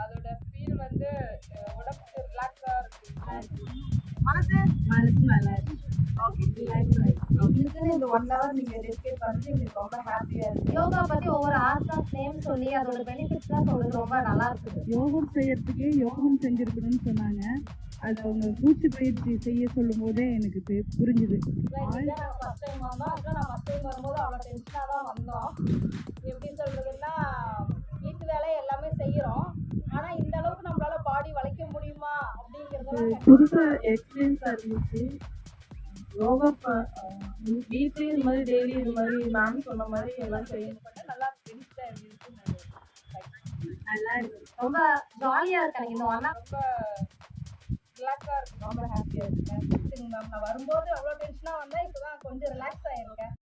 அதோட ஃபீல் வந்து உடம்புக்கு ரிலாக்ஸா இருக்கு. மனசு மனசு நல்லா இருக்கு. ஓகே இதுக்குன்னு இந்த 1 hour நீங்க டெடிகேட் பண்ணது எனக்கு ரொம்ப ஹாப்பியா இருக்கு. யோகா பத்தி ஒவ்வொரு ஆசனாஸ் நேம் சொல்லி அதோட பெனிஃபிட்ஸ்லாம் சொல்றது ரொம்ப நல்லா இருக்குது. யோகம் செய்யறதுக்கு யோகம் செஞ்சிருக்கணும்னு சொன்னாங்க. அது அவங்க மூச்சு பயிற்சி செய்ய சொல்லும் போதே எனக்கு புரிஞ்சுது. நான் ஃபர்ஸ்ட் டைம் வந்தோம். அப்புறம் நான் ஃபர்ஸ்ட் டைம் வரும்போது அவ்வளோ டென்ஷனாக தான் வந்தோம். எப்படி சொல்றதுன்னா வீட்டு வேலை எல்லாமே செய்கிறோம். ஆனால் இந்த அளவுக்கு நம்மளால பாடி வளைக்க முடியுமா அப்படிங்கிறதெல்லாம் புதுசா எக்ஸ்பீரியன்ஸா இருந்துச்சு. யோகா வீட்லயே இது மாதிரி டெய்லி இது மாதிரி மேம் சொன்ன மாதிரி எல்லாம் செய்யணும். நல்லா பெருசாக இருக்குன்னு நல்லா இருக்கு. ரொம்ப ஜாலியா இருக்கு எனக்கு இந்த ஒன்னா. ரொம்ப ரிலாக்ஸாக இருக்கு. ரொம்ப ஹாப்பியாக இருக்கேன். மேம் நான் வரும்போது அவ்வளோ டென்ஷனாக வந்தேன். இப்போ தான் கொஞ்சம் ரிலாக்ஸ் ஆகிருக்கேன்.